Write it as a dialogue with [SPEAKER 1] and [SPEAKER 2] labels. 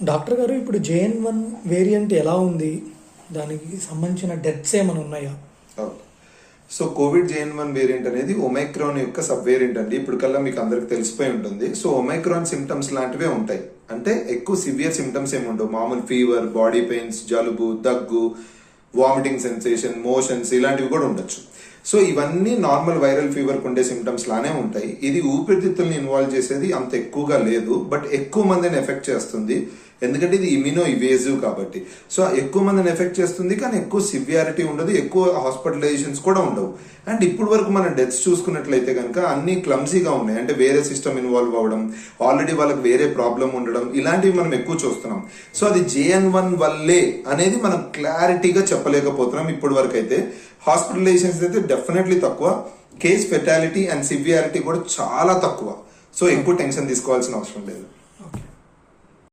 [SPEAKER 1] Doctor గారు ఇప్పుడు JN.1 variant ఎలా ఉంది, దానికి సంబంధించిన డెత్స్ ఏమైనా ఉన్నాయా?
[SPEAKER 2] సో కోవిడ్ JN.1 వేరియంట్ అనేది ఒమైక్రాన్ యొక్క సబ్ వేరియంట్ అండి. ఇప్పుడు కల్లా మీకు అందరికి తెలిసిపోయి ఉంటుంది. సో ఒమైక్రాన్ సిమ్టమ్స్ లాంటివే ఉంటాయి, అంటే ఎక్కువ సివియర్ సిమ్టమ్స్ ఏమి ఉండవు. మామూలు ఫీవర్, బాడీ పెయిన్స్, జలుబు, దగ్గు, వామిటింగ్ సెన్సేషన్, మోషన్స్ ఇలాంటివి కూడా ఉండొచ్చు. సో ఇవన్నీ నార్మల్ వైరల్ ఫీవర్కి ఉండే సిమ్టమ్స్ లానే ఉంటాయి. ఇది ఊపిరితిత్తుల్ని ఇన్వాల్వ్ చేసేది అంత ఎక్కువగా లేదు, బట్ ఎక్కువ మందిని ఎఫెక్ట్ చేస్తుంది. ఎందుకంటే ఇది ఇమ్యూనో ఇవేజివ్ కాబట్టి. సో ఎక్కువ మందిని ఎఫెక్ట్ చేస్తుంది, కానీ ఎక్కువ సివియారిటీ ఉండదు, ఎక్కువ హాస్పిటలైజేషన్స్ కూడా ఉండవు. అండ్ ఇప్పుడు వరకు మనం డెత్స్ చూసుకున్నట్లయితే కనుక అన్ని క్లమ్సీగా ఉన్నాయి, అంటే వేరే సిస్టమ్ ఇన్వాల్వ్ అవ్వడం, ఆల్రెడీ వాళ్ళకి వేరే ప్రాబ్లం ఉండడం, ఇలాంటివి మనం ఎక్కువ చూస్తున్నాం. సో అది JN.1 వల్లే అనేది మనం క్లారిటీగా చెప్పలేకపోతున్నాం ఇప్పటి వరకు అయితే. హాస్పిటలైజేషన్స్ అయితే డెఫినెట్లీ తక్కువ, కేస్ ఫెటాలిటీ అండ్ సివియారిటీ కూడా చాలా తక్కువ. సో ఎక్కువ టెన్షన్ తీసుకోవాల్సిన అవసరం లేదు.